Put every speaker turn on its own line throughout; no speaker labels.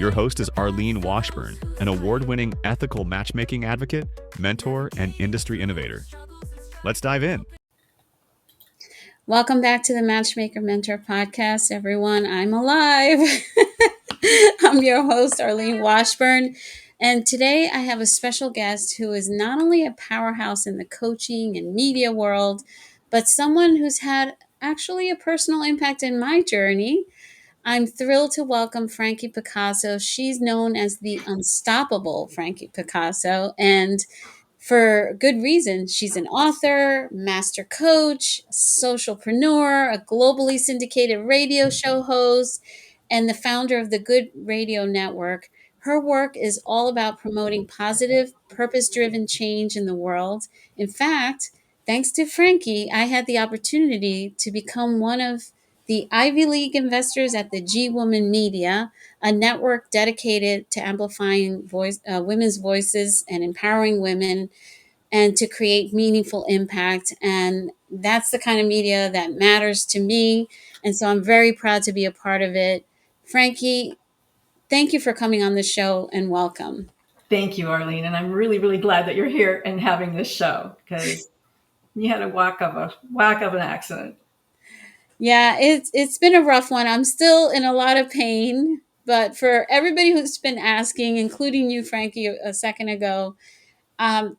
Your host is Arlene Washburn, an award-winning ethical matchmaking advocate, mentor, and industry innovator. Let's dive in.
Welcome back to the Matchmaker Mentor Podcast, everyone. I'm alive. I'm your host, Arlene Washburn. And today I have a special guest who is not only a powerhouse in the coaching and media world, but someone who's had actually a personal impact in my journey. I'm thrilled to welcome Frankie Picasso. She's known as the unstoppable Frankie Picasso, and for good reason. She's an author, master coach, socialpreneur, a globally syndicated radio show host, and the founder of the Good Radio Network. Her work is all about promoting positive, purpose driven change in the world. In fact, thanks to Frankie, I had the opportunity to become one of the Ivy League investors at the G Woman Media, a network dedicated to amplifying women's voices and empowering women and to create meaningful impact. And that's the kind of media that matters to me. And so I'm very proud to be a part of it. Frankie, thank you for coming on the show and welcome.
Thank you, Arlene. And I'm really, really glad that you're here and having this show because you had a whack of an accident.
Yeah, it's been a rough one. I'm still in a lot of pain, but for everybody who's been asking, including you, Frankie, a second ago, my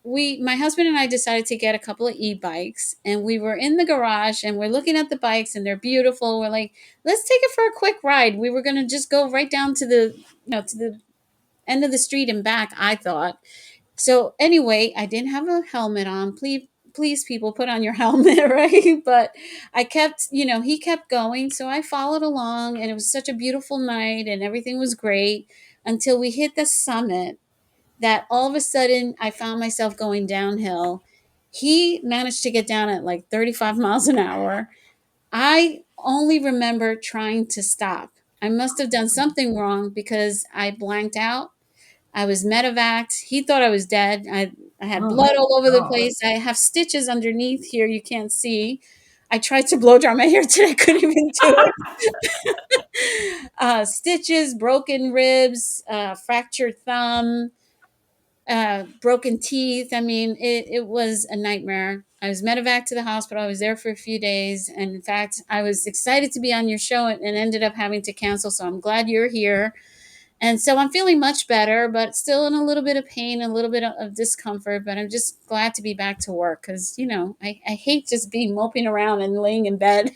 husband and I decided to get a couple of e-bikes, and we were in the garage and we're looking at the bikes and they're beautiful. We're like, let's take it for a quick ride. We were going to just go right down to the end of the street and back, I thought. So anyway, I didn't have a helmet on. Please people, put on your helmet, right? But I kept, he kept going. So I followed along, and it was such a beautiful night and everything was great until we hit the summit, that all of a sudden I found myself going downhill. He managed to get down at like 35 miles an hour. I only remember trying to stop. I must have done something wrong because I blanked out. I was medevaced. He thought I was dead. I had blood all over the place. I have stitches underneath here you can't see. I tried to blow dry my hair today. I couldn't even do it. Stitches, broken ribs, fractured thumb, broken teeth. I mean, it was a nightmare. I was medevac to the hospital. I was there for a few days. And in fact, I was excited to be on your show and ended up having to cancel. So I'm glad you're here. And so I'm feeling much better, but still in a little bit of pain, a little bit of discomfort. But I'm just glad to be back to work because, I hate just being moping around and laying in bed.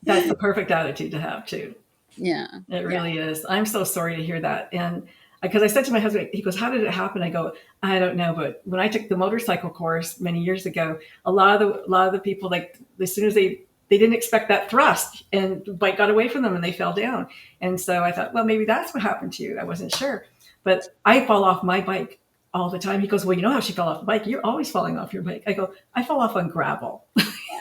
That's the perfect attitude to have, too.
Yeah.
It really is. I'm so sorry to hear that. And because I said to my husband, he goes, how did it happen? I go, I don't know. But when I took the motorcycle course many years ago, a lot of the people, like as soon as they didn't expect that thrust and the bike got away from them and they fell down. And so I thought, well, maybe that's what happened to you. I wasn't sure. But I fall off my bike all the time. He goes, well, you know how she fell off the bike? You're always falling off your bike. I go, I fall off on gravel.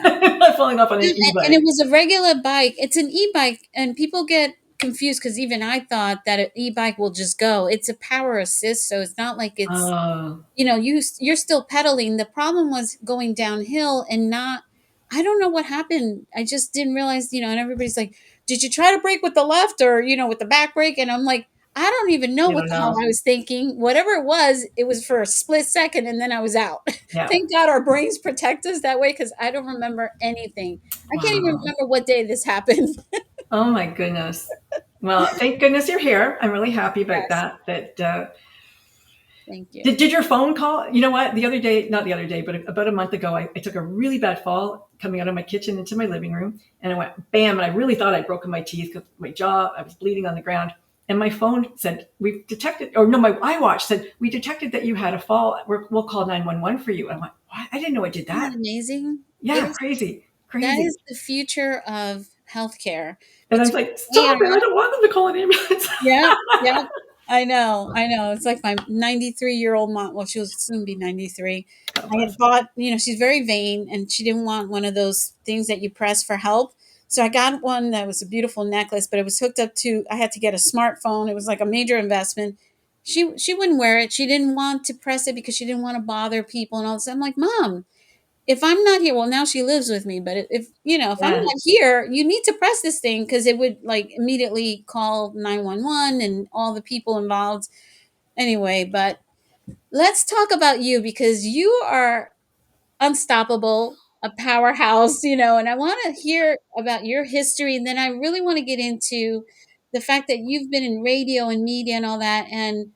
I'm not falling off on an e-bike.
And it was a regular bike. It's an e-bike, and people get confused because even I thought that an e-bike will just go. It's a power assist, so it's not like it's you're still pedaling. The problem was going downhill and not. I don't know what happened. I just didn't realize, and everybody's like, did you try to brake with the left or with the back brake? And I'm like, I don't even know what the hell I was thinking. Whatever it was for a split second, and then I was out. Yeah. Thank God our brains protect us that way, because I don't remember anything. I can't even remember what day this happened.
Oh my goodness. Well, thank goodness you're here. I'm really happy about that.
Thank you.
Did your phone call? You know what? Not the other day, but about a month ago, I took a really bad fall coming out of my kitchen into my living room, and I went bam, and I really thought I'd broken my teeth because my jaw, I was bleeding on the ground. And my phone said, my iWatch said, we detected that you had a fall. We'll call 911 for you. And I went, what? I didn't know I did that.
Isn't that amazing?
Yeah, crazy.
That is the future of healthcare.
And I was like, stop it. I don't want them to call an ambulance.
Yeah. I know. It's like my 93-year-old mom. Well, she'll soon be 93. I had bought, she's very vain, and she didn't want one of those things that you press for help. So I got one that was a beautiful necklace, but it was hooked up to, I had to get a smartphone. It was like a major investment. She wouldn't wear it. She didn't want to press it because she didn't want to bother people and all this. I'm like, Mom, if I'm not here, well, now she lives with me, but if if I'm
Yeah.
not here, you need to press this thing because it would like immediately call 911 and all the people involved. Anyway, but let's talk about you because you are unstoppable, a powerhouse, and I want to hear about your history. And then I really want to get into the fact that you've been in radio and media and all that. And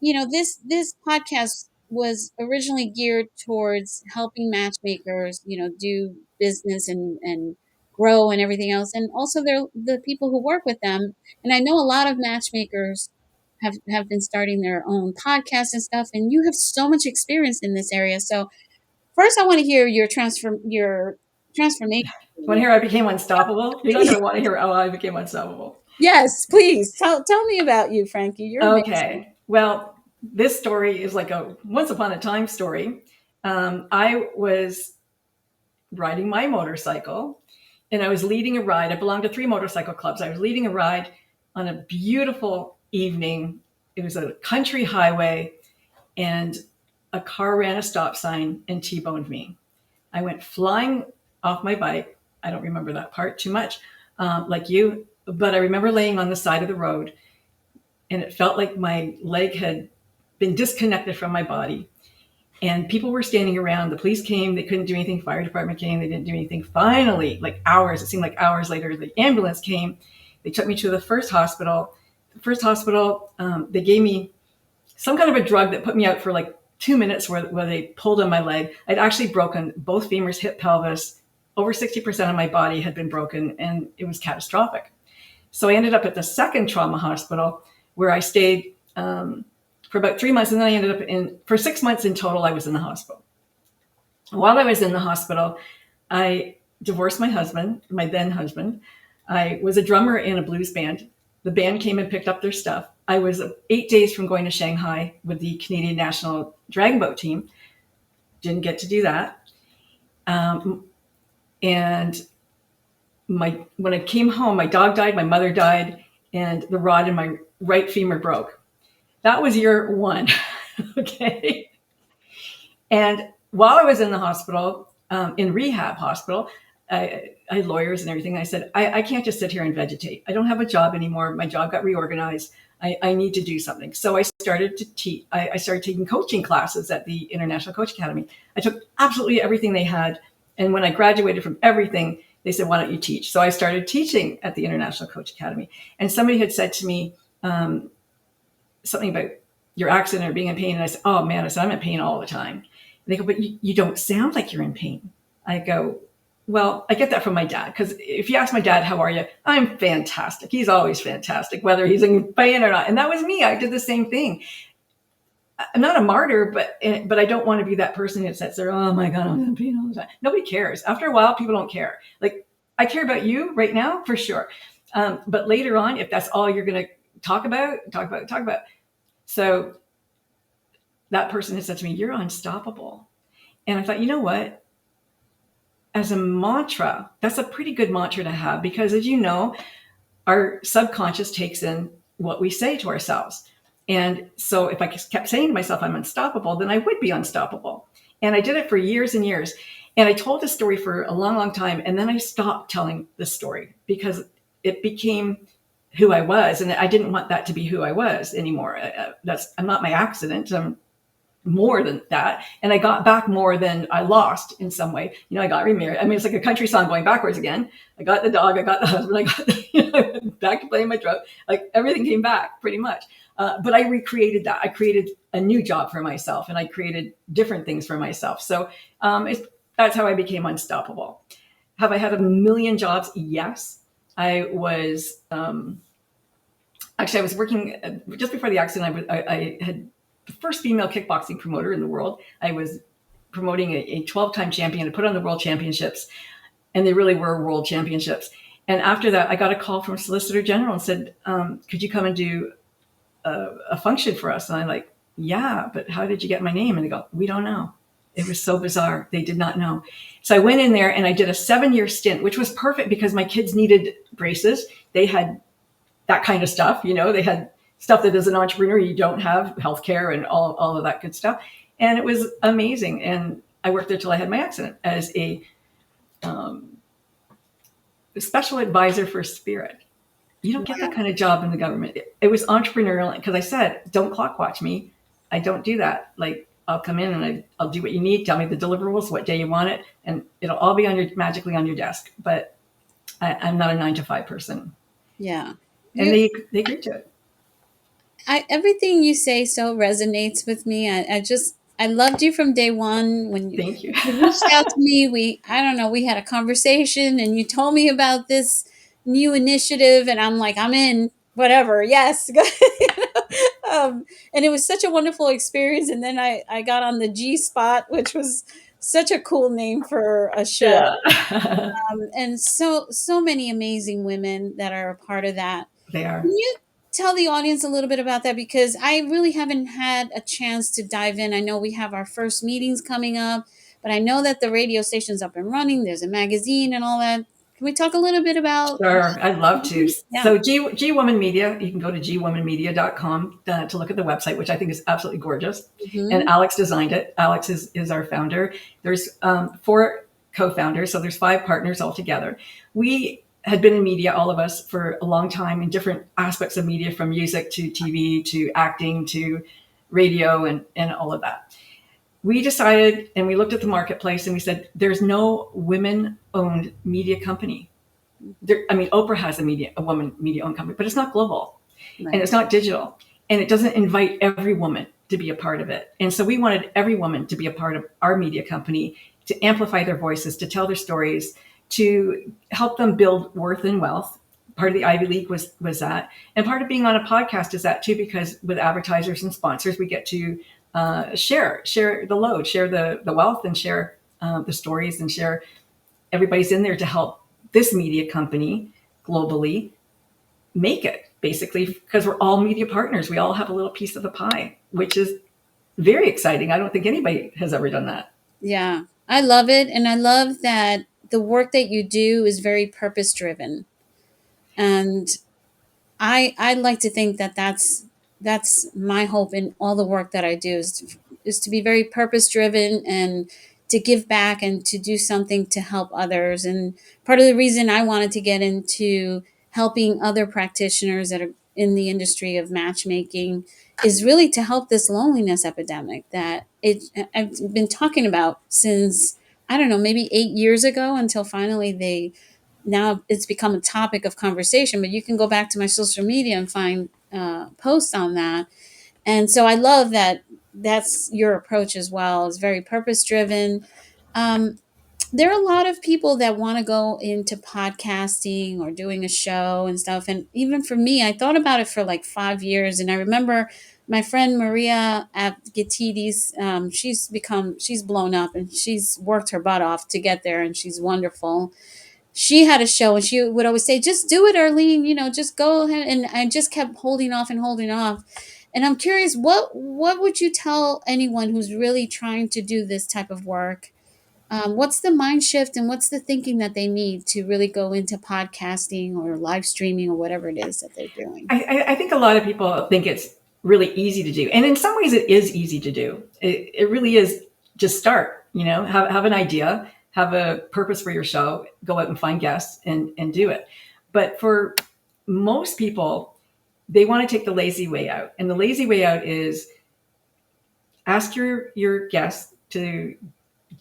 this podcast was originally geared towards helping matchmakers, do business and grow and everything else, and also they're the people who work with them. And I know a lot of matchmakers have been starting their own podcasts and stuff, and you have so much experience in this area. So first, I want to hear your transformation.
You want to hear I became unstoppable? You're not going to want to hear, oh, I became unstoppable.
Yes, please tell me about you, Frankie. You're amazing.
Okay. Well, this story is like a once upon a time story. I was riding my motorcycle and I was leading a ride. I belonged to 3 motorcycle clubs. I was leading a ride on a beautiful evening. It was a country highway and a car ran a stop sign and T-boned me. I went flying off my bike. I don't remember that part too much, like you, but I remember laying on the side of the road and it felt like my leg had been disconnected from my body. And people were standing around. The police came. They couldn't do anything. Fire department came. They didn't do anything. Finally, like hours, it seemed like hours later, the ambulance came. They took me to the first hospital. They gave me some kind of a drug that put me out for like 2 minutes where they pulled on my leg. I'd actually broken both femurs, hip, pelvis. Over 60% of my body had been broken, and it was catastrophic. So I ended up at the second trauma hospital where I stayed for about 3 months. And then I ended up for 6 months in total, I was in the hospital. While I was in the hospital, I divorced my husband, my then husband. I was a drummer in a blues band. The band came and picked up their stuff. I was 8 days from going to Shanghai with the Canadian National Dragon Boat team. Didn't get to do that. And when I came home, my dog died, my mother died, and the rod in my right femur broke. That was year 1. Okay. And while I was in the hospital, in rehab hospital, I had lawyers and everything. I said, I can't just sit here and vegetate. I don't have a job anymore. My job got reorganized. I need to do something. So I started to teach. I started taking coaching classes at the International Coach Academy. I took absolutely everything they had. And when I graduated from everything, they said, why don't you teach? So I started teaching at the International Coach Academy. And somebody had said to me something about your accident or being in pain. And I said, oh man, I'm in pain all the time. And they go, but you don't sound like you're in pain. I go, well, I get that from my dad. Because if you ask my dad, how are you? I'm fantastic. He's always fantastic, whether he's in pain or not. And that was me. I did the same thing. I'm not a martyr, but I don't want to be that person that sits there, oh my God, I'm in pain all the time. Nobody cares. After a while, people don't care. Like, I care about you right now, for sure. But later on, if that's all you're going to talk about. So that person had said to me, you're unstoppable. And I thought, you know what? As a mantra, that's a pretty good mantra to have because, as you know, our subconscious takes in what we say to ourselves. And so if I kept saying to myself, I'm unstoppable, then I would be unstoppable. And I did it for years and years. And I told this story for a long, long time. And then I stopped telling this story because it became who I was. And I didn't want that to be who I was anymore. I'm not my accident. I'm more than that. And I got back more than I lost in some way. I got remarried. I mean, it's like a country song going backwards again. I got the dog, I got the husband, I got back to playing my drum. Like everything came back pretty much. But I recreated that. I created a new job for myself and I created different things for myself. So that's how I became unstoppable. Have I had a million jobs? Yes. I was, actually, I was working just before the accident. I had the first female kickboxing promoter in the world. I was promoting a 12-time champion to put on the world championships. And they really were world championships. And after that, I got a call from Solicitor General and said, could you come and do a function for us? And I'm like, yeah, but how did you get my name? And they go, we don't know. It was so bizarre. They did not know. So I went in there and I did a 7-year stint, which was perfect because my kids needed braces. They had that kind of stuff. They had stuff that as an entrepreneur, you don't have, healthcare and all of that good stuff. And it was amazing. And I worked there till I had my accident as a special advisor for Spirit. You don't get that kind of job in the government. It was entrepreneurial because I said, don't clock watch me. I don't do that. Like, I'll come in and I'll do what you need. Tell me the deliverables, what day you want it, and it'll all be magically on your desk. But I'm not a 9-to-5 person.
Yeah.
And they agreed to it.
Everything you say so resonates with me. I loved you from day one when
Thank you.
you reached out to me. We had a conversation and you told me about this new initiative and I'm like, I'm in, whatever. Yes. And it was such a wonderful experience. And then I got on the G Spot, which was such a cool name for a show.
Yeah.
And so many amazing women that are a part of that.
They are.
Can you tell the audience a little bit about that? Because I really haven't had a chance to dive in. I know we have our first meetings coming up, but I know that the radio station's up and running. There's a magazine and all that. Can we talk a little bit about?
Sure, I'd love to.
Yeah.
So G Woman Media, you can go to gwomanmedia.com to look at the website, which I think is absolutely gorgeous.
Mm-hmm.
And Alex designed it. Alex is our founder. There's 4 co-founders, so there's 5 partners altogether. We had been in media, all of us, for a long time in different aspects of media, from music to TV to acting to radio and all of that. We decided, and we looked at the marketplace and we said, there's no women-owned media company. Oprah has a woman media-owned company, but it's not global. Right. And it's not digital. And it doesn't invite every woman to be a part of it. And so we wanted every woman to be a part of our media company, to amplify their voices, to tell their stories, to help them build worth and wealth. Part of the Ivy League was that. And part of being on a podcast is that too, because with advertisers and sponsors, we get to share the load, share the wealth, and share the stories, and share everybody's in there to help this media company globally make it, basically, because we're all media partners. We all have a little piece of the pie, which is very exciting. I don't think anybody has ever done that.
Yeah, I love it. And I love that the work that you do is very purpose driven. And I like to think that that's my hope in all the work that I do is to be very purpose driven and to give back and to do something to help others. And part of the reason I wanted to get into helping other practitioners that are in the industry of matchmaking is really to help this loneliness epidemic that I've been talking about since, I don't know, maybe 8 years ago, until finally now it's become a topic of conversation. But you can go back to my social media and find posts on that. And so I love that that's your approach as well. It's very purpose driven. There are a lot of people that want to go into podcasting or doing a show and stuff. And even for me, I thought about it for like 5 years. And I remember my friend Maria at Gatides, she's blown up and she's worked her butt off to get there, and she's wonderful. She had a show and she would always say, just do it, Arlene, just go ahead. And I just kept holding off. And I'm curious, what would you tell anyone who's really trying to do this type of work? What's the mind shift and what's the thinking that they need to really go into podcasting or live streaming or whatever it is that they're doing?
I think a lot of people think it's really easy to do. And in some ways it is easy to do. It really is. Just start, have an idea, have a purpose for your show, go out and find guests and do it. But for most people, they want to take the lazy way out. And the lazy way out is ask your guests to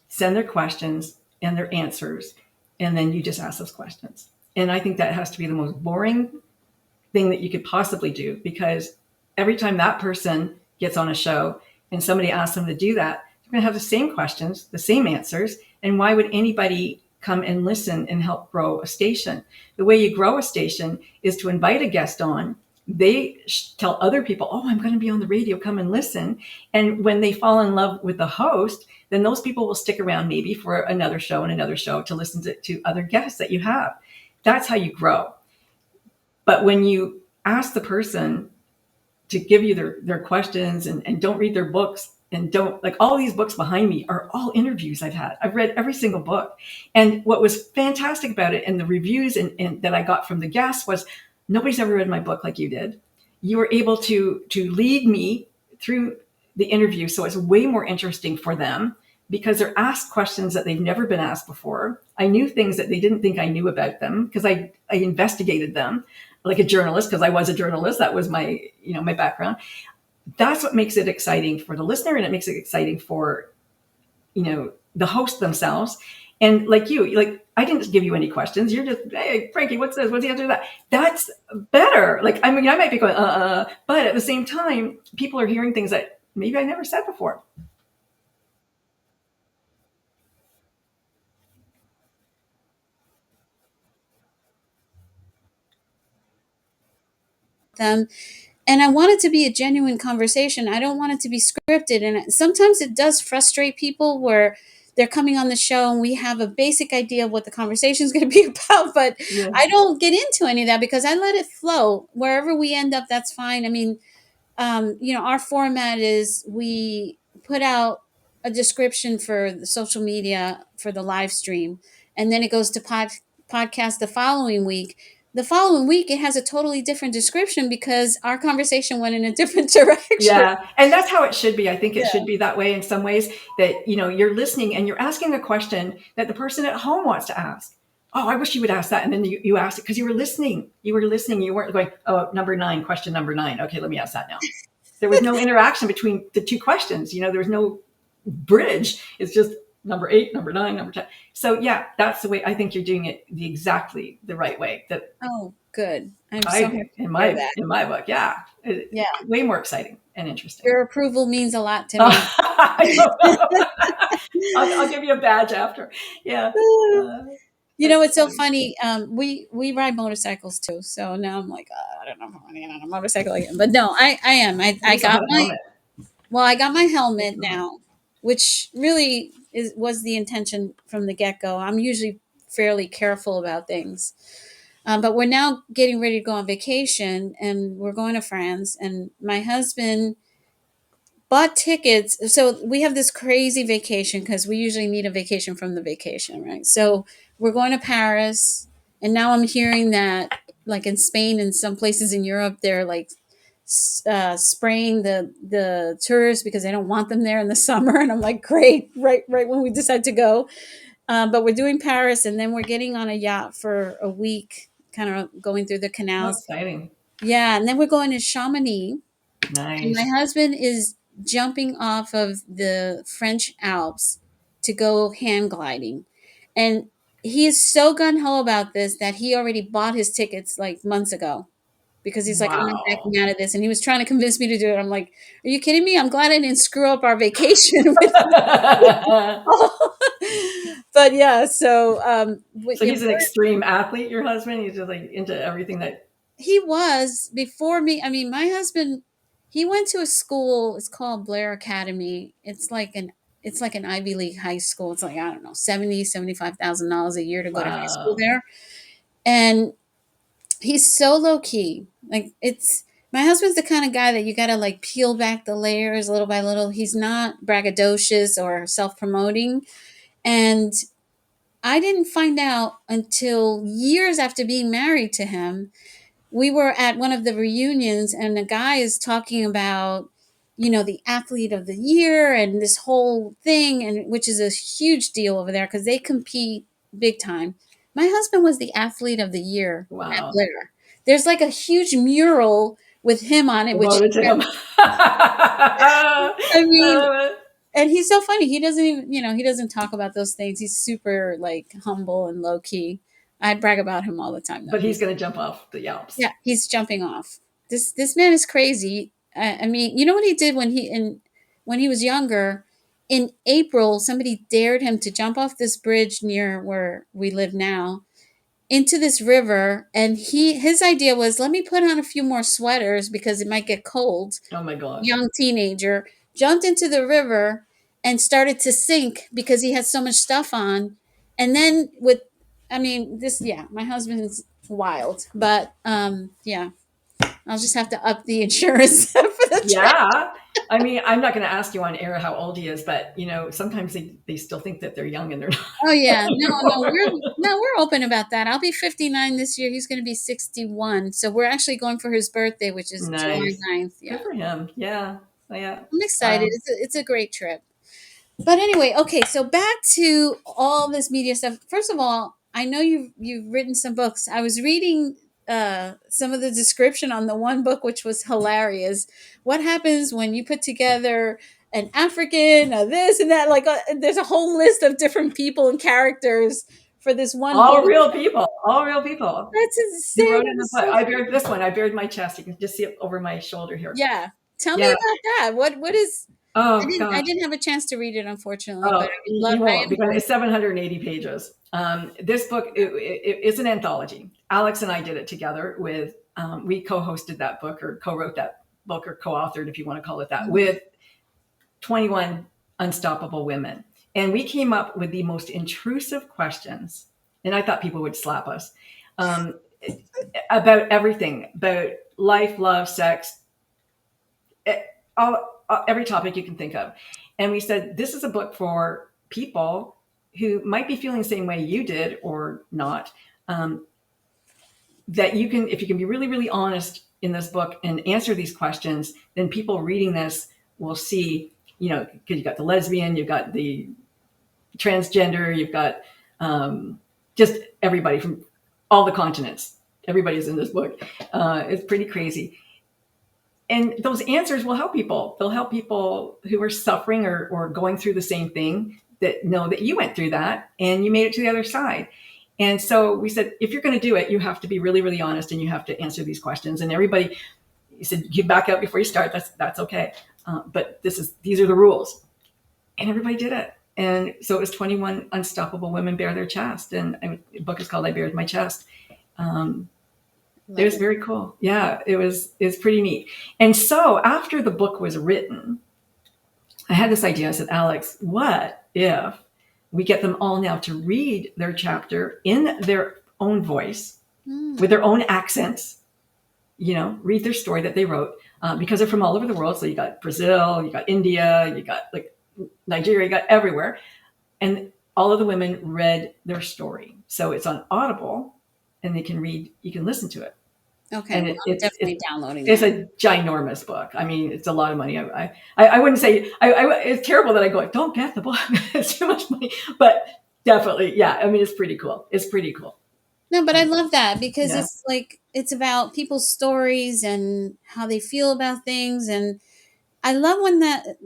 send their questions and their answers, and then you just ask those questions. And I think that has to be the most boring thing that you could possibly do, because every time that person gets on a show and somebody asks them to do that, they're going to have the same questions, the same answers. And why would anybody come and listen and help grow a station? The way you grow a station is to invite a guest on. They tell other people, oh, I'm going to be on the radio, come and listen. And when they fall in love with the host, then those people will stick around maybe for another show and another show to listen to other guests that you have. That's how you grow. But when you ask the person to give you their questions and don't read their books, and don't, like, all these books behind me are all interviews I've had. I've read every single book. And what was fantastic about it and the reviews and that I got from the guests was, nobody's ever read my book like you did. You were able to lead me through the interview, so it's way more interesting for them because they're asked questions that they've never been asked before. I knew things that they didn't think I knew about them because I investigated them like a journalist, because I was a journalist. That was my, my background. That's what makes it exciting for the listener, and it makes it exciting for, the host themselves. And like I didn't give you any questions. You're just, hey, Frankie, what's this? What's the answer to that? That's better. Like, I mean, I might be going, but at the same time, people are hearing things that maybe I never said before.
Them. And I want it to be a genuine conversation. I don't want it to be scripted. And sometimes it does frustrate people where they're coming on the show and we have a basic idea of what the conversation is going to be about, but
Yeah.
I don't get into any of that because I let it flow. Wherever we end up, that's fine. I mean, our format is we put out a description for the social media for the live stream, and then it goes to podcast the following week. The following week, it has a totally different description because our conversation went in a different direction.
Yeah. And that's how it should be. I think it should be that way in some ways, that, you're listening and you're asking a question that the person at home wants to ask. Oh, I wish you would ask that. And then you asked it because you were listening. You weren't going, oh, number 9, question number 9. Okay, let me ask that now. There was no interaction between the two questions. There was no bridge. It's just number 8, number 9, number 10. So yeah, that's the way I think you're doing it, exactly the right way.
Oh, good. I'm so happy
in my book, yeah. Way more exciting and interesting.
Your approval means a lot to me.
I'll give you a badge after. Yeah.
It's so funny. We ride motorcycles too. So now I'm like, I don't know if I'm going to get on a motorcycle again. But no, I am. I got my helmet now, which really was the intention from the get-go. I'm usually fairly careful about things. But we're now getting ready to go on vacation, and we're going to France. And my husband bought tickets. So we have this crazy vacation because we usually need a vacation from the vacation, right? So we're going to Paris. And now I'm hearing that, like in Spain and some places in Europe, they're like spraying the tourists because they don't want them there in the summer. And I'm like, great, right when we decide to go. But we're doing Paris, and then we're getting on a yacht for a week, kind of going through the canals.
That's exciting.
Yeah, and then we're going to Chamonix.
Nice.
And my husband is jumping off of the French Alps to go hand gliding. And he is so gung-ho about this that he already bought his tickets like months ago. Because he's like, I'm not backing out of this. And he was trying to convince me to do it. I'm like, are you kidding me? I'm glad I didn't screw up our vacation. But yeah, so
he's an extreme athlete, your husband? He's just like into everything that...
He was before me. I mean, my husband, he went to a school. It's called Blair Academy. It's like an Ivy League high school. It's like, I don't know, $75,000 a year to go to high school there. And he's so low key. Like, my husband's the kind of guy that you got to like peel back the layers little by little. He's not braggadocious or self-promoting. And I didn't find out until years after being married to him. We were at one of the reunions, and the guy is talking about, the athlete of the year and this whole thing, and which is a huge deal over there because they compete big time. My husband was the athlete of the year at Blair. There's like a huge mural with him on it. I mean, and he's so funny. He doesn't even, he doesn't talk about those things. He's super like humble and low key. I brag about him all the time, though.
But he's going to jump off the Alps.
Yeah, he's jumping off. This man is crazy. I mean, you know what he did when he was younger? In April, somebody dared him to jump off this bridge near where we live now into this river, and his idea was, let me put on a few more sweaters because it might get cold.
Oh my God.
Young teenager jumped into the river and started to sink because he had so much stuff on. And then my husband's wild, but yeah, I'll just have to up the insurance for the trip.
Yeah. I mean, I'm not going to ask you on air how old he is, but sometimes they still think that they're young and they're not.
Oh yeah. No, we're open about that. I'll be 59 this year. He's going to be 61. So we're actually going for his birthday, which is
nice.
July 9th. Yeah.
Good for him. Yeah. Yeah.
I'm excited. It's a great trip. But anyway, okay, so back to all this media stuff. First of all, I know you've written some books. I was reading some of the description on the one book, which was hilarious. What happens when you put together an African, this and that? Like, there's a whole list of different people and characters for this one book.
All real people. All real people.
That's
You
insane.
wrote it in the book. I bared this one. I bared my chest. You can just see it over my shoulder here.
Yeah. Tell me
Yeah.
about that. What is?
Oh,
I
gosh.
didn't have a chance to read it, unfortunately.
Oh,
But
you won't, because it's 780 pages. This book is an anthology. Alex and I did it together with, we co-hosted that book, or co-wrote that book, or co-authored, if you want to call it that, with 21 unstoppable women. And we came up with the most intrusive questions. And I thought people would slap us about everything, about life, love, sex, every topic you can think of. And we said, this is a book for people who might be feeling the same way you did or not. That you can, if you can be really, really honest in this book and answer these questions, then people reading this will see, because you've got the lesbian, you've got the transgender, you've got just everybody from all the continents. Everybody's in this book. It's pretty crazy. And those answers will help people. They'll help people who are suffering or going through the same thing, that know that you went through that and you made it to the other side. And so we said, if you're going to do it, you have to be really, really honest, and you have to answer these questions. And everybody, you said, you back out before you start. That's okay. But these are the rules. And everybody did it. And so it was 21 unstoppable women bare their chest. And the book is called I Bared My Chest. It was very cool. Yeah, it's pretty neat. And so after the book was written, I had this idea. I said, Alex, what if we get them all now to read their chapter in their own voice, with their own accents, read their story that they wrote, because they're from all over the world. So you got Brazil, you got India, you got like Nigeria, you got everywhere. And all of the women read their story. So it's on Audible, and you can listen to it.
Okay,
And
I'm definitely downloading
it's
that.
a ginormous book. I mean, it's a lot of money. I wouldn't say, it's terrible that I go, don't get the book. It's too much money. But definitely, yeah. I mean, it's pretty cool. It's pretty cool.
No, but I love that, because
Yeah.
it's like, it's about people's stories and how they feel about things. And I love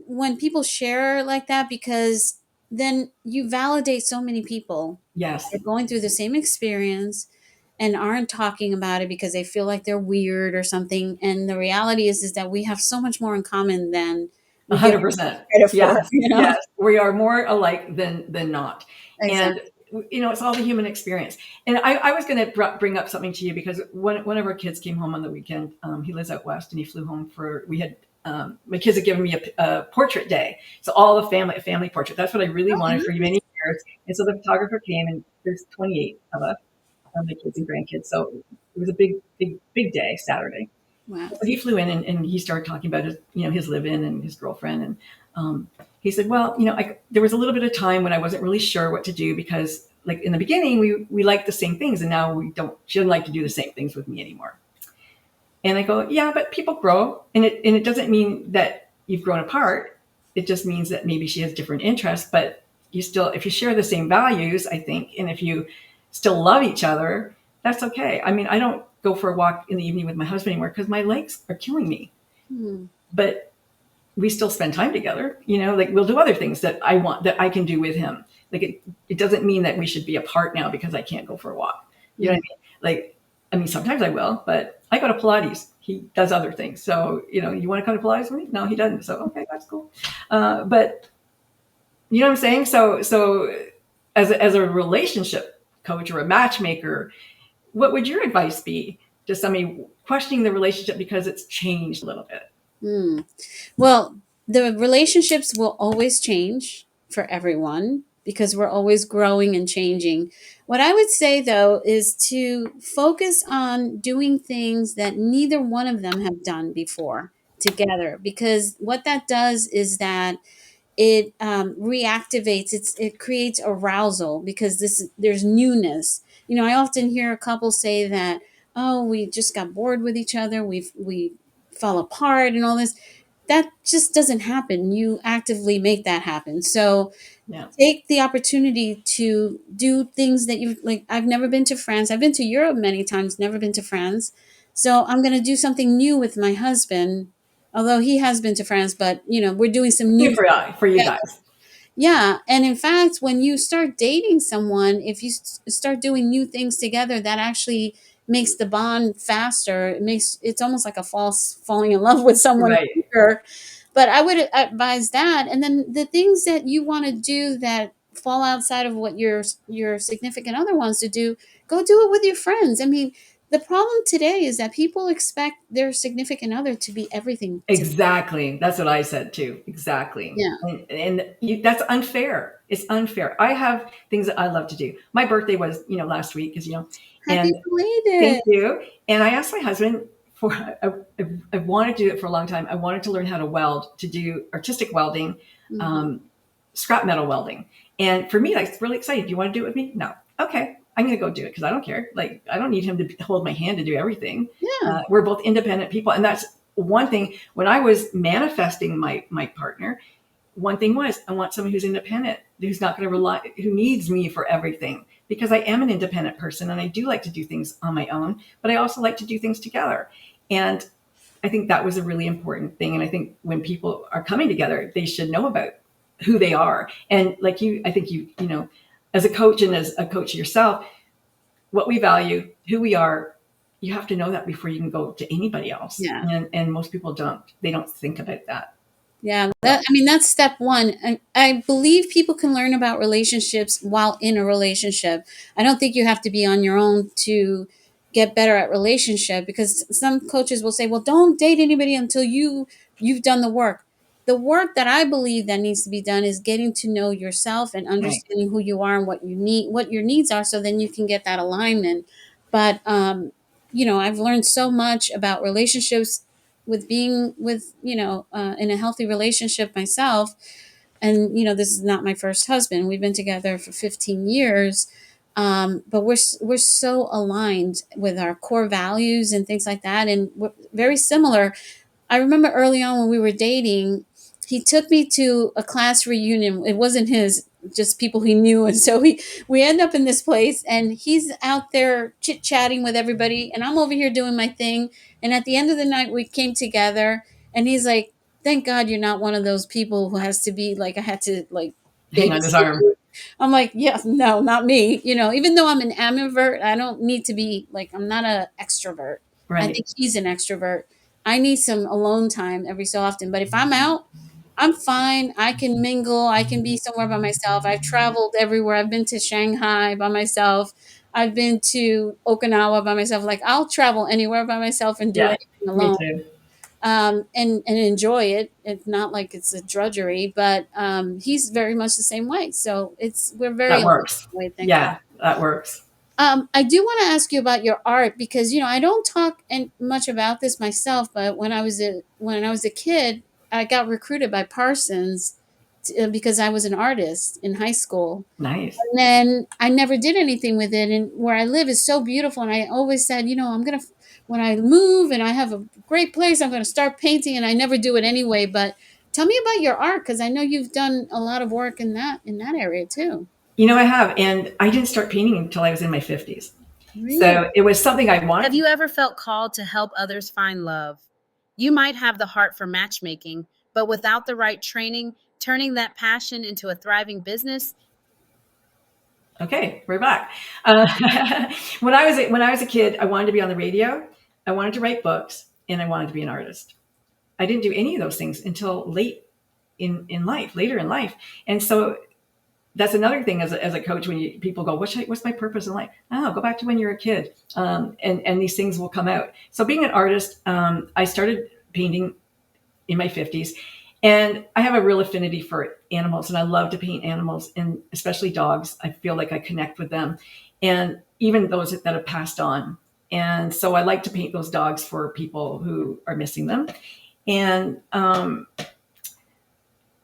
when people share like that, because then you validate so many people
Yes.
that are going through the same experience and aren't talking about it because they feel like they're weird or something. And the reality is that we have so much more in common than we give
100%.
credit for.
Yes. Yes. We are more alike than not.
Exactly.
And it's all the human experience. And I was going to bring up something to you, because one of our kids came home on the weekend. He lives out west, and he flew home my kids had given me a portrait day. So all the a family portrait. That's what I really wanted for many years. And so the photographer came, and there's 28 of us, my kids and grandkids. So it was a big, big, big day, Saturday.
Wow.
So he flew in, and he started talking about his live-in and his girlfriend. And he said, well, there was a little bit of time when I wasn't really sure what to do, because like in the beginning, we liked the same things, and now she doesn't like to do the same things with me anymore. And I go, yeah, but people grow, and it doesn't mean that you've grown apart. It just means that maybe she has different interests, but if you share the same values, I think, and if you still love each other, that's okay. I mean, I don't go for a walk in the evening with my husband anymore because my legs are killing me. But we still spend time together, like we'll do other things that I can do with him. Like it doesn't mean that we should be apart now because I can't go for a walk. You know what I mean? Sometimes I will, but I go to Pilates. He does other things. So, you want to come to Pilates with me? No, he doesn't. So, okay, that's cool. But you know what I'm saying? So as a relationship coach or a matchmaker, what would your advice be to somebody questioning the relationship because it's changed a little bit?
Well, the relationships will always change for everyone, because we're always growing and changing. What I would say, though, is to focus on doing things that neither one of them have done before together, because what that does is that it reactivates, it creates arousal, because there's newness. I often hear a couple say that, oh, we just got bored with each other, we fell apart and all this. that just doesn't happen. You actively make that happen. So
Yeah.
take the opportunity to do things that you like. I've never been to France. I've been to Europe many times, never been to France. So I'm going to do something new with my husband, although he has been to France, but we're doing some new.
New for you guys.
Yeah. And in fact, when you start dating someone, if you start doing new things together, that actually makes the bond faster. It's almost like a false falling in love with someone
Right.
quicker. But I would advise that. And then the things that you want to do that fall outside of what your significant other wants to do, go do it with your friends. I mean, the problem today is that people expect their significant other to be everything to.
Exactly. That's what I said too. Exactly.
Yeah.
That's unfair. It's unfair. I have things that I love to do. My birthday was, last week, as you know.
Happy
And
belated.
thank you. And I asked my husband I wanted to do it for a long time. I wanted to learn how to weld, to do artistic welding, scrap metal welding. And for me, it's really exciting. Do you want to do it with me? No. Okay. I'm going to go do it because I don't care. Like, I don't need him to hold my hand to do everything.
Yeah.
We're both independent people. And that's one thing. When I was manifesting my partner, one thing was, I want someone who's independent, who's not going to rely, who needs me for everything, because I am an independent person and I do like to do things on my own, but I also like to do things together. And I think that was a really important thing. And I think when people are coming together, they should know about who they are. And like I think as a coach and as a coach yourself, what we value, who we are, you have to know that before you can go to anybody else.
Yeah.
And most people don't. They don't think about that.
Yeah, that's step one. And I believe people can learn about relationships while in a relationship. I don't think you have to be on your own to get better at relationship, because some coaches will say, well, don't date anybody until you've done the work. The work that I believe that needs to be done is getting to know yourself and
Right.
understanding who you are and what you need, what your needs are, so then you can get that alignment. But I've learned so much about relationships with being with in a healthy relationship myself. And this is not my first husband. We've been together for 15 years. But we're so aligned with our core values and things like that, and we're very similar. I remember early on when we were dating, he took me to a class reunion. It wasn't his, just people he knew. And so we end up in this place and he's out there chit chatting with everybody. And I'm over here doing my thing. And at the end of the night, we came together and he's like, thank God you're not one of those people who has to be like, I had to like
Hang on his
babysit
arm.
you. I'm like, yeah, no, not me. Even though I'm an ambivert, I don't need to be like, I'm not an extrovert.
Right.
I think he's an extrovert. I need some alone time every so often. But if I'm out, I'm fine. I can mingle. I can be somewhere by myself. I've traveled everywhere. I've been to Shanghai by myself. I've been to Okinawa by myself. Like, I'll travel anywhere by myself and do
Yeah,
anything
me
alone.
too.
And enjoy it. It's not like it's a drudgery, but he's very much the same way. So we're very
That works.
way, thank
Yeah,
God.
that works.
I do want to ask you about your art, because I don't talk much about this myself. But when I was a kid, I got recruited by Parsons because I was an artist in high school.
Nice.
And then I never did anything with it. And where I live is so beautiful. And I always said, when I move and I have a great place, I'm gonna start painting. And I never do it anyway. But tell me about your art, because I know you've done a lot of work in that area too.
I have, and I didn't start painting until I was in my 50s.
Really?
So it was something I wanted.
Have you ever felt called to help others find love? You might have the heart for matchmaking, but without the right training, turning that passion into a thriving business.
Okay, we're back. When I was a kid, I wanted to be on the radio, I wanted to write books, and I wanted to be an artist. I didn't do any of those things until later in life. And so that's another thing as a coach, when people go, what's my purpose in life? Oh, go back to when you're a kid. And these things will come out. So being an artist, I started painting in my 50s, and I have a real affinity for animals, and I love to paint animals, and especially dogs. I feel like I connect with them, and even those that have passed on. And so I like to paint those dogs for people who are missing them. And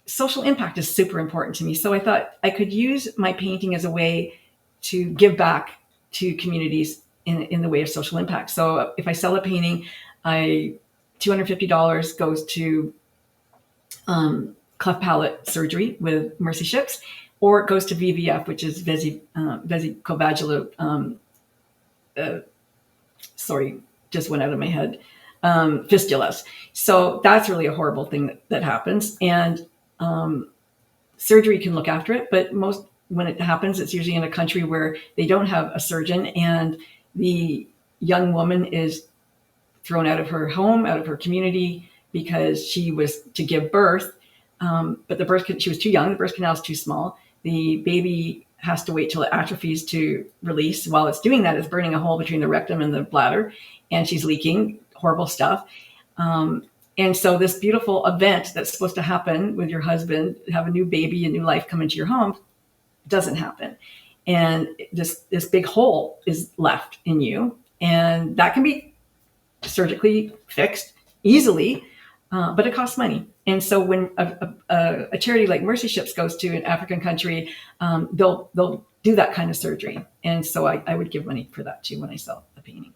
social impact is super important to me. So I thought I could use my painting as a way to give back to communities in the way of social impact. So if I sell a painting, $250 goes to cleft palate surgery with Mercy Ships, or it goes to VVF, which is vesicovagal. Sorry, just went out of my head. Fistulas. So that's really a horrible thing that happens, and surgery can look after it. But when it happens, it's usually in a country where they don't have a surgeon, and the young woman is thrown out of her home, out of her community, because she was to give birth. But she was too young. The birth canal is too small. The baby has to wait till it atrophies to release. While it's doing that, it's burning a hole between the rectum and the bladder, and she's leaking horrible stuff. And so this beautiful event that's supposed to happen with your husband, have a new baby, a new life come into your home, doesn't happen. And this big hole is left in you, and that can be surgically fixed easily, but it costs money. And so when a charity like Mercy Ships goes to an African country, they'll do that kind of surgery. And so I would give money for that too when I sell a painting.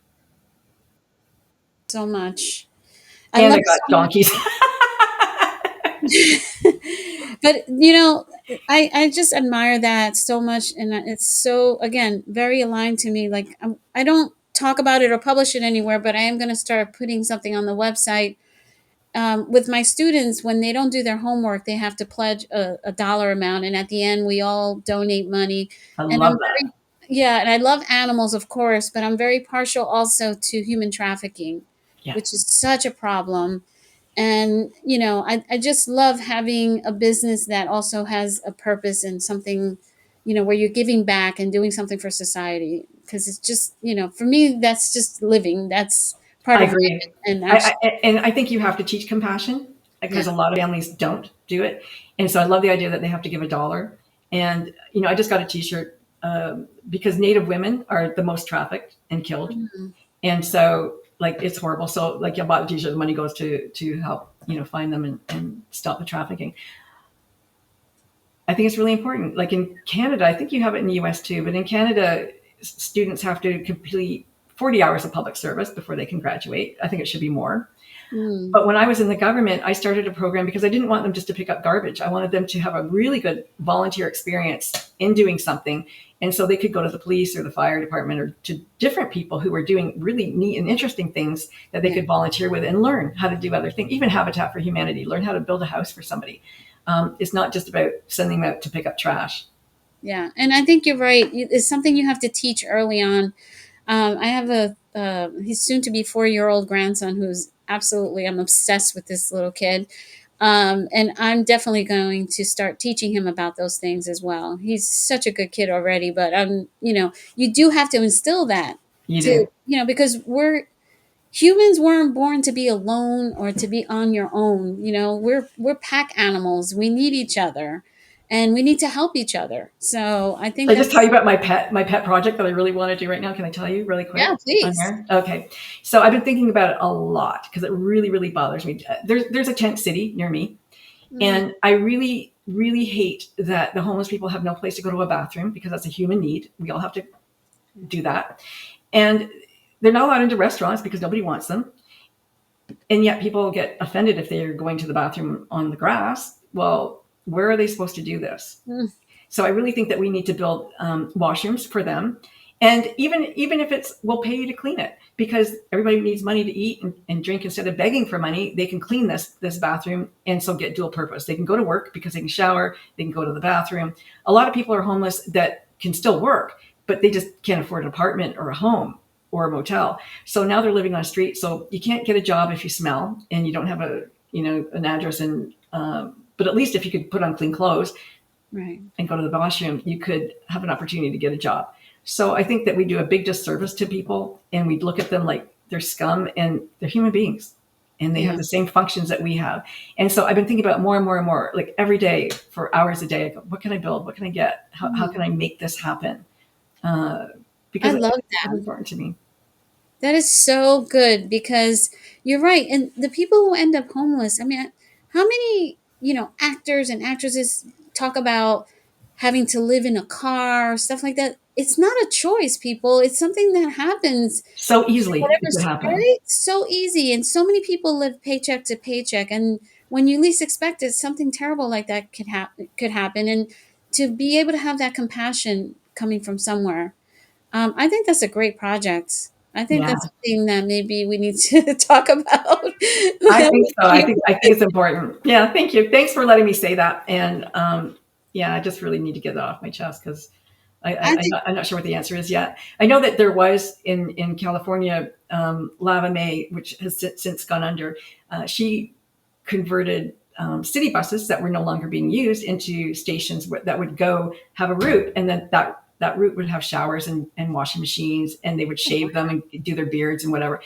So much.
And I got donkeys.
But, I just admire that so much. And it's so, again, very aligned to me. Like, I don't talk about it or publish it anywhere, but I am going to start putting something on the website. With my students, when they don't do their homework, they have to pledge a dollar amount. And at the end, we all donate money.
I love that.
And I love animals, of course, but I'm very partial also to human trafficking, which is such a problem. And, I just love having a business that also has a purpose and something, where you're giving back and doing something for society. Because it's just, for me, that's just living. That's part of it. And
I think you have to teach compassion, because a lot of families don't do it. And so I love the idea that they have to give $1. And, I just got a t-shirt because Native women are the most trafficked and killed. Mm-hmm. And so, it's horrible. So, I bought the t-shirt, the money goes to help, find them and stop the trafficking. I think it's really important. Like in Canada, I think you have it in the US too, but in Canada, students have to complete 40 hours of public service before they can graduate. I think it should be more. But when I was in the government, I started a program because I didn't want them just to pick up garbage. I wanted them to have a really good volunteer experience in doing something. And so they could go to the police or the fire department or to different people who were doing really neat and interesting things that they could volunteer with and learn how to do other things, even Habitat for Humanity, learn how to build a house for somebody. It's not just about sending them out to pick up trash.
Yeah. And I think you're right. It's something you have to teach early on. I have he's soon to be 4-year-old grandson who's I'm obsessed with this little kid. And I'm definitely going to start teaching him about those things as well. He's such a good kid already, but you do have to instill that.
You do.
Because humans weren't born to be alone or to be on your own. We're pack animals. We need each other. And we need to help each other. So I think
I'll just tell you about my pet project that I really want to do right now. Can I tell you really quick?
Yeah, please.
Okay. So I've been thinking about it a lot because it really, really bothers me. There's a tent city near me. And I really, really hate that the homeless people have no place to go to a bathroom, because that's a human need. We all have to do that. And they're not allowed into restaurants because nobody wants them. And yet people get offended if they're going to the bathroom on the grass. Well, where are they supposed to do this? So I really think that we need to build washrooms for them. And even if we'll pay you to clean it, because everybody needs money to eat and drink. Instead of begging for money, they can clean this bathroom and so get dual purpose. They can go to work because they can shower, they can go to the bathroom. A lot of people are homeless that can still work, but they just can't afford an apartment or a home or a motel. So now they're living on a street. So you can't get a job if you smell and you don't have an address. And but at least if you could put on clean clothes and go to the washroom, you could have an opportunity to get a job. So I think that we do a big disservice to people, and we look at them like they're scum, and they're human beings, and they have the same functions that we have. And so I've been thinking about more and more and more, like every day for hours a day, I go, what can I build? What can I get? How can I make this happen? Because
I love
it's important to me.
That is so good, because you're right. And the people who end up homeless, I mean, how many, actors and actresses talk about having to live in a car, stuff like that. It's not a choice, people. It's something that happens
so easily. It could happen.
Right? So easy. And so many people live paycheck to paycheck. And when you least expect it, something terrible like that could happen. And to be able to have that compassion coming from somewhere, I think that's a great project. I think
Yeah,
that's something that maybe we need to talk about
I think
with
so. I
people.
think it's important. Yeah, thank you. Thanks for letting me say that. And yeah, I just really need to get that off my chest because
I think
I'm not sure what the answer is yet. I know that there was in California, Lava May, which has since gone under. She converted city buses that were no longer being used into stations that would go have a route, and then that route would have showers and washing machines, and they would shave them and do their beards and whatever.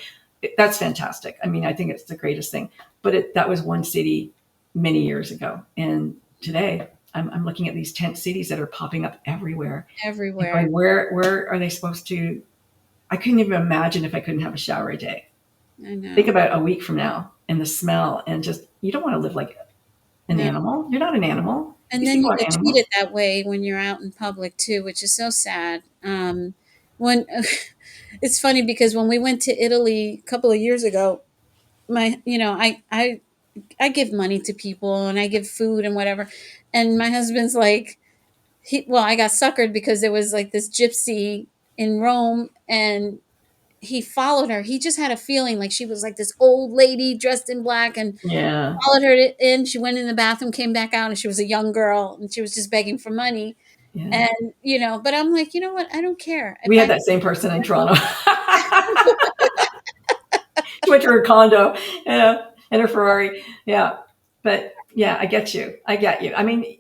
That's fantastic. I mean, I think it's the greatest thing. But that was one city many years ago, and today I'm looking at these tent cities that are popping up everywhere. And
everywhere.
going, where are they supposed to? I couldn't even imagine if I couldn't have a shower a day.
I
Think
know.
about a week from now and the smell, and just, you don't want to live like an
No.
animal. You're not an animal.
And
These
then
people
you
aren't
get
animals.
treated that way when you're out in public too, which is so sad. When it's funny because when we went to Italy a couple of years ago, I give money to people and I give food and whatever, and my husband's like, I got suckered because there was like this gypsy in Rome, and he followed her. He just had a feeling like she was like this old lady dressed in black, and
Yeah,
followed her in. She went in the bathroom, came back out, and she was a young girl, and she was just begging for money.
yeah.
And but I'm like, you know what? I don't care if
We had
I.
that same person in Toronto. She went to her condo, yeah, and her Ferrari. Yeah, but yeah, I get you. I get you. I mean,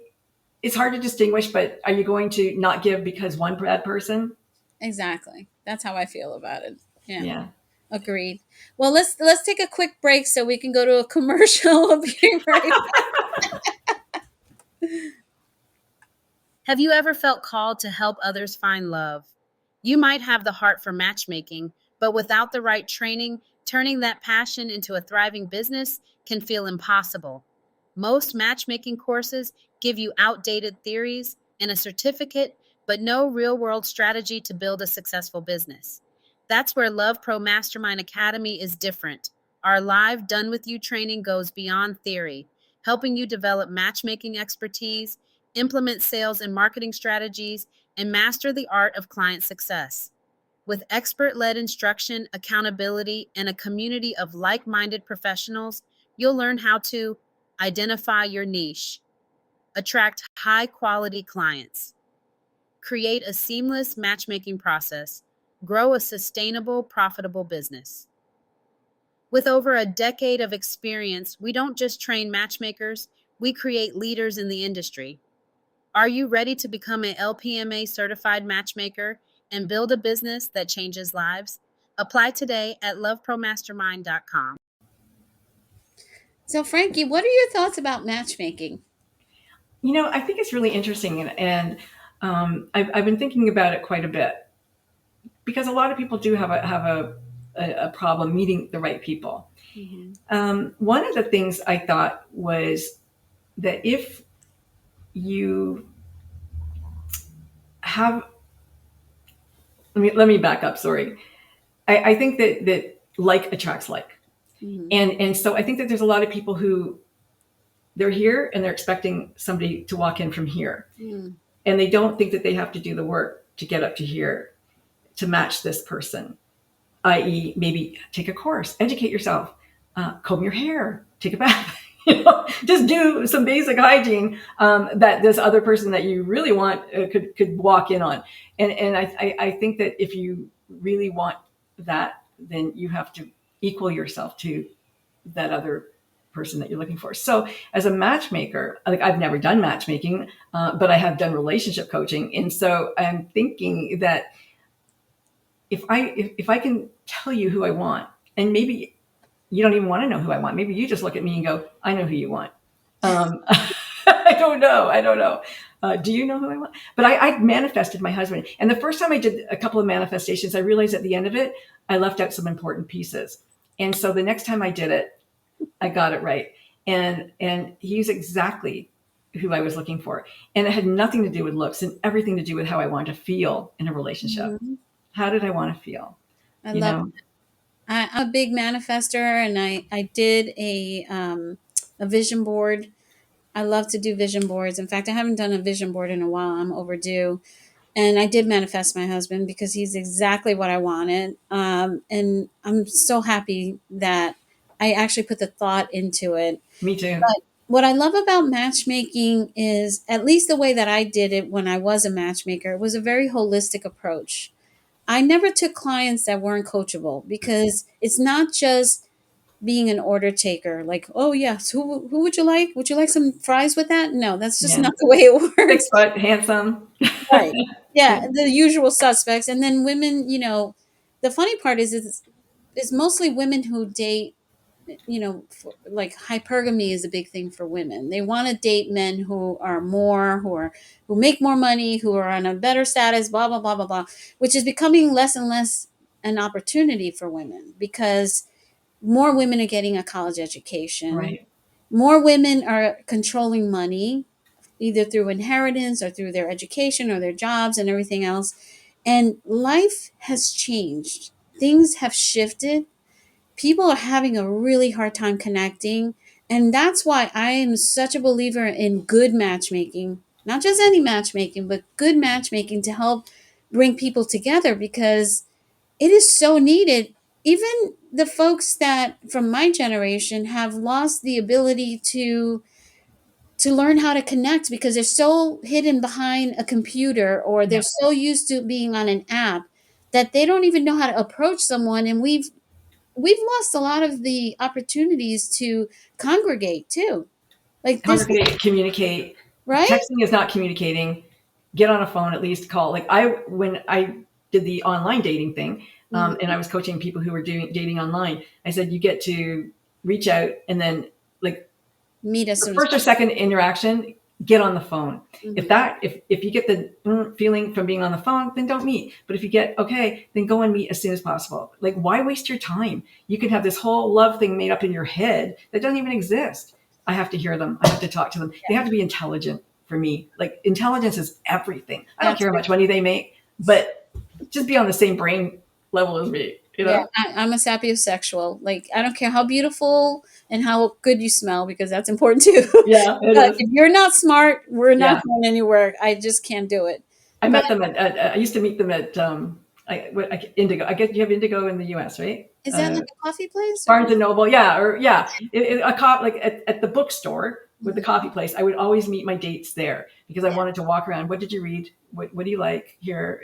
it's hard to distinguish, but are you going to not give because one bad person?
Exactly. That's how I feel about it. Yeah.
Yeah.
Agreed. Well, let's take a quick break so we can go to a commercial. I'll be right.
Have you ever felt called to help others find love? You might have the heart for matchmaking, but without the right training, turning that passion into a thriving business can feel impossible. Most matchmaking courses give you outdated theories and a certificate, but no real world strategy to build a successful business. That's where Love Pro Mastermind Academy is different. Our live Done With You training goes beyond theory, helping you develop matchmaking expertise, implement sales and marketing strategies, and master the art of client success. With expert led instruction, accountability, and a community of like minded professionals, you'll learn how to identify your niche, attract high quality clients, create a seamless matchmaking process, grow a sustainable, profitable business. With over a decade of experience, we don't just train matchmakers, we create leaders in the industry. Are you ready to become a LPMA certified matchmaker and build a business that changes lives? Apply today at lovepromastermind.com.
So, Frankie, what are your thoughts about matchmaking?
I think it's really interesting, and I've been thinking about it quite a bit because a lot of people do have a problem meeting the right people. One of the things I thought was that if you have, let me back up. Sorry, I think that like attracts like, and so I think that there's a lot of people who they're here and they're expecting somebody to walk in from here, and they don't think that they have to do the work to get up to here to match this person, i.e., maybe take a course, educate yourself, comb your hair, take a bath, just do some basic hygiene that this other person that you really want could walk in on. And I think that if you really want that, then you have to equal yourself to that other person that you're looking for. So as a matchmaker, like, I've never done matchmaking, but I have done relationship coaching. And so I'm thinking that if I can tell you who I want, and maybe you don't even want to know who I want, maybe you just look at me and go, I know who you want. I don't know. Do you know who I want? But I manifested my husband. And the first time I did a couple of manifestations, I realized at the end of it, I left out some important pieces. And so the next time I did it, I got it right. And he's exactly who I was looking for. And it had nothing to do with looks and everything to do with how I wanted to feel in a relationship. How did I want to feel?
I love it. I'm a big manifester, and I did a vision board. I love to do vision boards. In fact, I haven't done a vision board in a while. I'm overdue. And I did manifest my husband because he's exactly what I wanted. And I'm so happy that I actually put the thought into it.
Me too.
But what I love about matchmaking is, at least the way that I did it when I was a matchmaker, it was a very holistic approach. I never took clients that weren't coachable, because it's not just being an order taker. Like, oh yes, who would you like? Would you like some fries with that? No, that's just
Yeah.
not the way it
6
works.
foot, handsome.
Right. Yeah, the usual suspects. And then women, the funny part is it's mostly women who date, like hypergamy is a big thing for women. They want to date men who are more, who make more money, who are on a better status, blah, blah, blah, blah, blah, which is becoming less and less an opportunity for women, because more women are getting a college education.
Right.
More women are controlling money, either through inheritance or through their education or their jobs and everything else. And life has changed. Things have shifted. People are having a really hard time connecting. And that's why I am such a believer in good matchmaking, not just any matchmaking, but good matchmaking to help bring people together, because it is so needed. Even the folks that from my generation have lost the ability to learn how to connect, because they're so hidden behind a computer, or they're
Yeah.
so used to being on an app that they don't even know how to approach someone. And we've lost a lot of the opportunities to congregate too. Like this,
Congregate, communicate.
right?
Texting is not communicating. Get on a phone, at least call. Like when I did the online dating thing, and I was coaching people who were doing dating online, I said, you get to reach out, and then like
Meet us
the
soon
first or
as
second interaction, get on the phone.
Mhm.
If you get the feeling from being on the phone, then don't meet. But if you get okay, then go and meet as soon as possible. Like, why waste your time? You can have this whole love thing made up in your head that doesn't even exist. I have to hear them. I have to talk to them. They have to be intelligent for me. Like, intelligence is everything. I don't care how much money they make, but just be on the same brain level as me. You know?
Yeah, I'm a sapiosexual. Like, I don't care how beautiful and how good you smell, because that's important too.
Yeah, it
But
is.
if you're not smart, we're not
Yeah.
going anywhere. I just can't do it.
I met them I used to meet them at Indigo. I guess you have Indigo in the U.S., right?
Is that like a coffee place?
Barnes and Noble, like at the bookstore with the coffee place. I would always meet my dates there because I wanted to walk around. What did you read? What do you like here?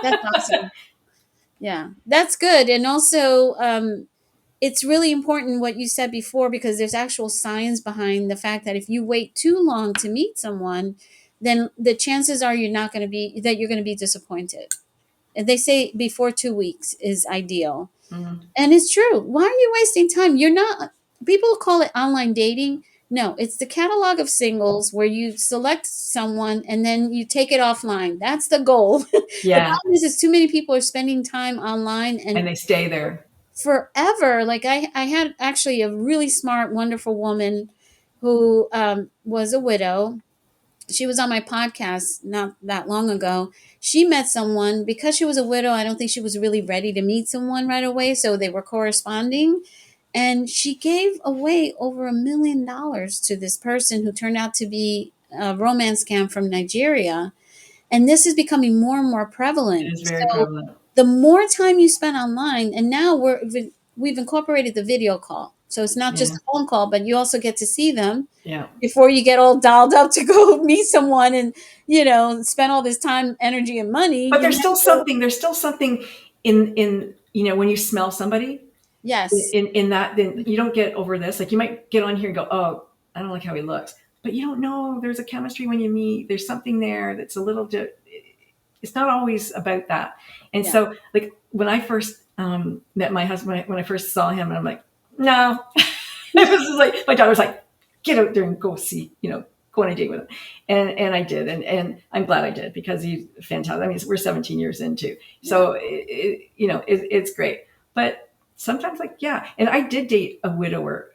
That's awesome. Yeah, that's good. And also, it's really important what you said before, because there's actual science behind the fact that if you wait too long to meet someone, then the chances are you're going to be disappointed. And they say before 2 weeks is ideal.
Mhm.
And it's true. Why are you wasting time? People call it online dating. No, it's the catalog of singles where you select someone and then you take it offline. That's the goal. The
Yeah,
problem is too many people are spending time online
and
and
they stay there.
forever. Like I had actually a really smart, wonderful woman who was a widow. She was on my podcast not that long ago. She met someone because she was a widow. I don't think she was really ready to meet someone right away. So they were corresponding. And she gave away over $1 million to this person who turned out to be a romance scam from Nigeria. And this is becoming more and more
It
prevalent.
is very
So
prevalent.
the more time you spend online, and now we've incorporated the video call. So it's not just
Yeah.
a phone call, but you also get to see them
Yeah.
before you get all dialed up to go meet someone and, spend all this time, energy, and money.
But there's still something. There's still something in when you smell somebody.
Yes.
In that, then you don't get over this. Like, you might get on here and go, oh, I don't like how he looks, but you don't know there's a chemistry when you meet. There's something there that's a little. It's not always about that. And
Yeah.
so, like, when I first met my husband, when I first saw him, I'm like, no. It was just like, my daughter was like, get out there and go go on a date with him. And I did. And I'm glad I did, because he's fantastic. I mean, we're 17 years into, so it's great. But sometimes, and I did date a widower,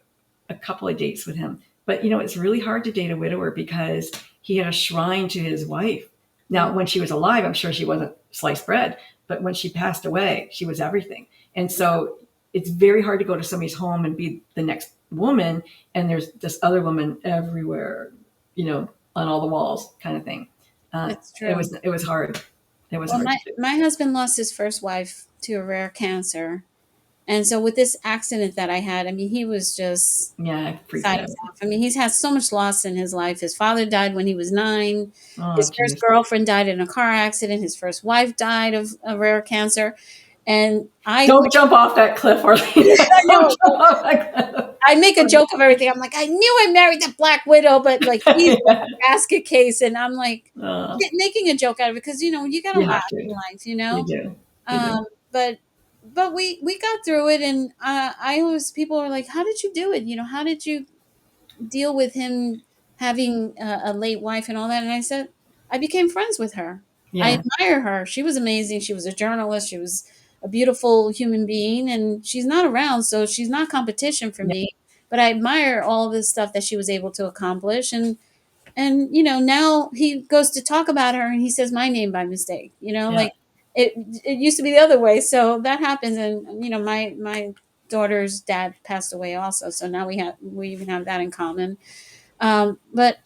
a couple of dates with him. But, it's really hard to date a widower because he had a shrine to his wife. Now, when she was alive, I'm sure she wasn't sliced bread, but when she passed away, she was everything. And so it's very hard to go to somebody's home and be the next woman, and there's this other woman everywhere, on all the walls kind of thing.
That's true.
It was hard. It was
Well,
hard to do.
my husband lost his first wife to a rare cancer. And so with this accident that I had, I mean, he was just
Yeah, I freaked
beside
out.
himself. I mean, he's had so much loss in his life. His father died when he was 9.
Oh,
His first
geez.
girlfriend died in a car accident. His first wife died of a rare cancer. And
Don't jump off that cliff, Arlene.
I know.
Don't jump off that cliff.
I make a joke of everything. I'm like, I knew I married that Black Widow, but like he's like a basket case, and I'm like making a joke out of it because you got to laugh in life,
You do. You do.
But we got through it, and I always people are like, how did you do it? How did you deal with him having a late wife and all that? And I said, I became friends with her.
Yeah.
I admire her. She was amazing. She was a journalist. She was a beautiful human being, and she's not around, so she's not competition for me. But I admire all the stuff that she was able to accomplish, and now he goes to talk about her, and he says my name by mistake. Like it used to be the other way. So that happens, and my daughter's dad passed away also, so now we even have that in common. But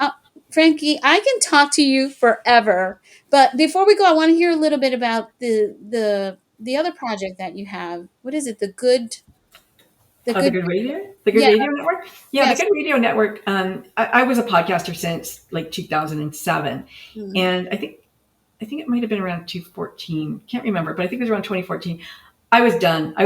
Frankie, I can talk to you forever. But before we go, I want to hear a little bit about the other project that you have. What is it? The Good
Radio? The Good Radio Network? Yeah, yes. The Good Radio Network. I was a podcaster since like 2007. Mm-hmm. And I think it might have been around 2014. Can't remember, but I think it was around 2014. I was done. I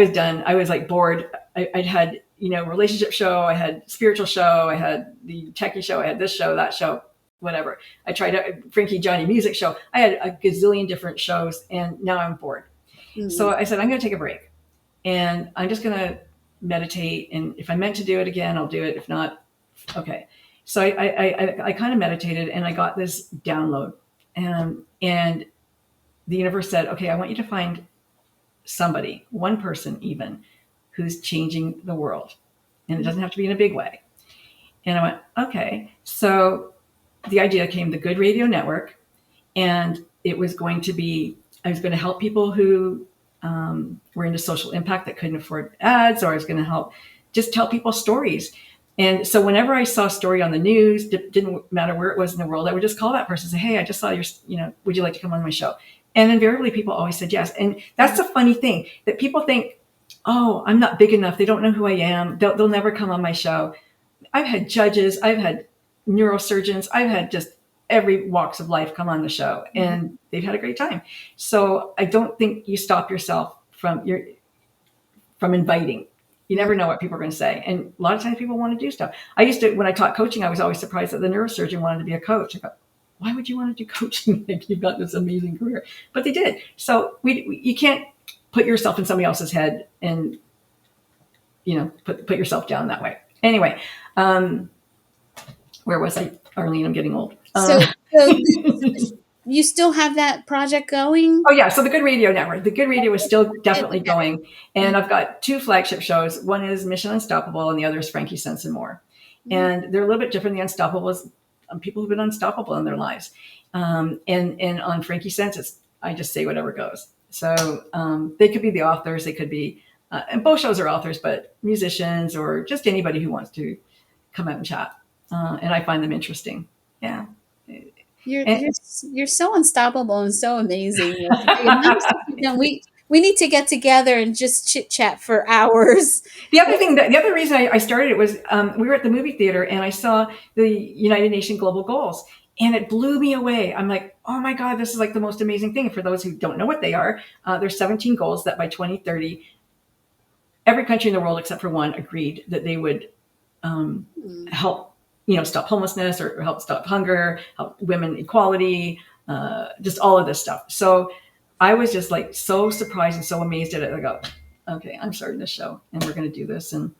was like bored. I'd had, relationship show. I had spiritual show. I had the techie show. I had this show, that show, whatever. I tried a Frankie Johnny music show. I had a gazillion different shows, and now I'm bored. Mm-hmm. So I said, I'm going to take a break, and I'm just going to meditate. And if I'm meant to do it again, I'll do it. If not, okay. So I kind of meditated, and I got this download, and the universe said, okay, I want you to find somebody, one person even, who's changing the world. And it doesn't have to be in a big way. And I went, okay. So the idea came, the Good Radio Network. And it was going to be, I was going to help people who were into social impact that couldn't afford ads, or I was going to just tell people stories. And so whenever I saw a story on the news, didn't matter where it was in the world, I would just call that person and say, hey, I just saw your, would you like to come on my show? And invariably people always said yes. And that's the funny thing, that people think, oh, I'm not big enough. They don't know who I am. They'll never come on my show. I've had judges. I've had neurosurgeons. I've had just every walks of life come on the show, and they've had a great time. So I don't think you stop yourself from inviting. You never know what people are going to say. And a lot of times people want to do stuff. When I taught coaching, I was always surprised that the neurosurgeon wanted to be a coach. I go, why would you want to do coaching? Like, you've got this amazing career. But they did. So you can't put yourself in somebody else's head and, put yourself down that way. Anyway, where was I? Arlene, I'm getting old.
So you still have that project going?
Oh, yeah. So the Good Radio Network. The Good Radio is still definitely going. And I've got 2 flagship shows. One is Mission Unstoppable, and the other is Frankie Sense and More. Mm-hmm. And they're a little bit different. The Unstoppable is people who've been unstoppable in their lives. And on Frankie Sense, I just say whatever goes. So they could be the authors. They could be, and both shows are authors, but musicians or just anybody who wants to come out and chat. And I find them interesting. Yeah.
You're so unstoppable and so amazing. We need to get together and just chit chat for hours.
The other reason I started it was we were at the movie theater, and I saw the United Nations Global Goals, and it blew me away. I'm like, oh my God, this is like the most amazing thing. For those who don't know what they are, there's 17 goals that by 2030, every country in the world except for one agreed that they would help, stop homelessness or help stop hunger, help women equality, just all of this stuff. So I was just like so surprised and so amazed at it. I go, okay, I'm starting this show, and we're going to do this, and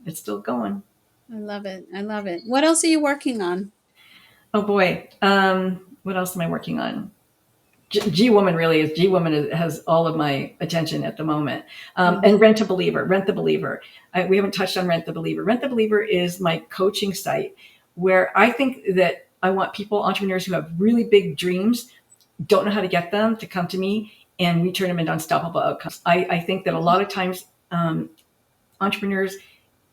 it's still going.
I love it. What else are you working on?
Oh boy. What else am I working on? G-Woman has all of my attention at the moment. And Rent the Believer. We haven't touched on Rent the Believer. Rent the Believer is my coaching site, where I think that I want people, entrepreneurs who have really big dreams, don't know how to get them, to come to me, and we turn them into unstoppable outcomes. I think that a lot of times entrepreneurs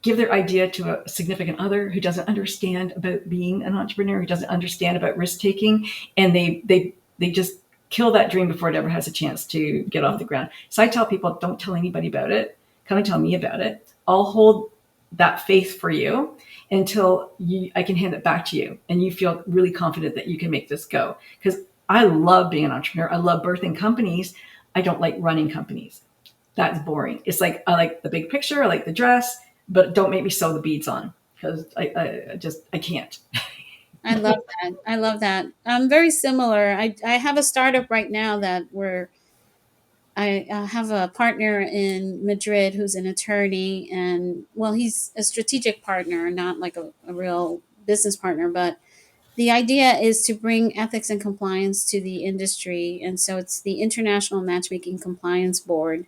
give their idea to a significant other who doesn't understand about being an entrepreneur, who doesn't understand about risk taking, and they just kill that dream before it ever has a chance to get off the ground. So I tell people, don't tell anybody about it. Come and tell me about it. I'll hold that faith for you until I can hand it back to you and you feel really confident that you can make this go. Because I love being an entrepreneur. I love birthing companies. I don't like running companies. That's boring. It's like, I like the big picture. I like the dress, but don't make me sew the beads on, because I can't.
I love that. I love that. I'm very similar. I have a startup right now that I have a partner in Madrid who's an attorney, and well, he's a strategic partner, not like a real business partner, but the idea is to bring ethics and compliance to the industry. And so it's the International Matchmaking Compliance Board.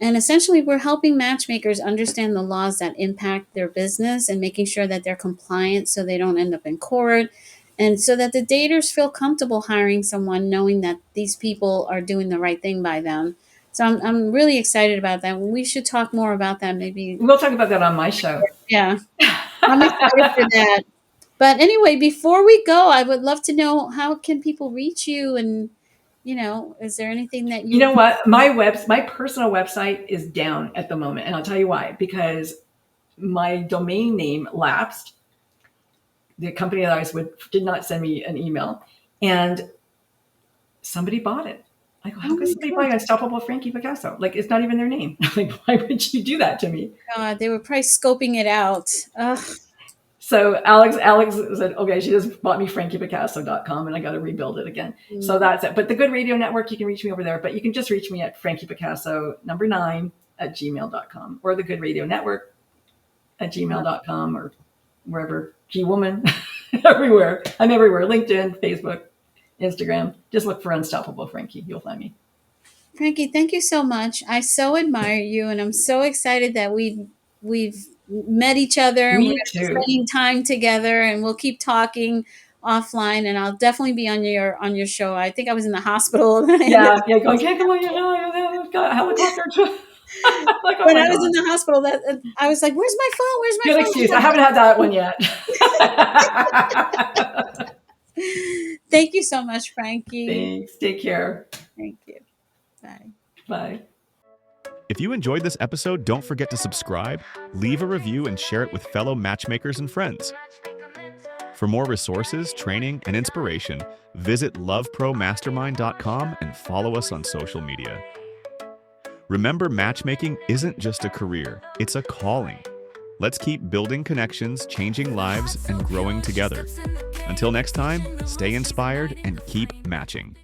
And essentially, we're helping matchmakers understand the laws that impact their business and making sure that they're compliant so they don't end up in court. And so that the daters feel comfortable hiring someone knowing that these people are doing the right thing by them. So I'm really excited about that. We should talk more about that maybe.
We'll talk about that on my show.
Yeah, I'm excited for that. But anyway, before we go, I would love to know, how can people reach you? And, is there anything that
you know what? My personal website is down at the moment. And I'll tell you why. Because my domain name lapsed. The company that I was with did not send me an email. And somebody bought it. I go, how could somebody buy Unstoppable Frankie Picasso? Like, it's not even their name. Like, why would you do that to me?
God, they were probably scoping it out. Ugh.
So Alex said, okay, she just bought me frankiepicasso.com and I got to rebuild it again. Mm. So that's it. But the Good Radio Network, you can reach me over there, but you can just reach me at frankiepicasso9@gmail.com or the Good Radio Network @gmail.com or wherever. G-Woman, everywhere. I'm everywhere. LinkedIn, Facebook, Instagram. Just look for Unstoppable Frankie. You'll find me.
Frankie, thank you so much. I so admire you, and I'm so excited that we've met each other.
Me
We're
too.
Spending time together, and we'll keep talking offline. And I'll definitely be on your show. I think I was in the hospital.
Yeah. Going, can't come on. I've got a helicopter. Like,
when I was in the hospital, I was like, "Where's my phone? Where's my phone?"
Good excuse. I haven't had that one yet.
Thank you so much, Frankie.
Thanks. Take care.
Thank you. Bye.
Bye.
If you enjoyed this episode, don't forget to subscribe, leave a review, and share it with fellow matchmakers and friends. For more resources, training, and inspiration, visit lovepromastermind.com and follow us on social media. Remember, matchmaking isn't just a career, it's a calling. Let's keep building connections, changing lives, and growing together. Until next time, stay inspired and keep matching.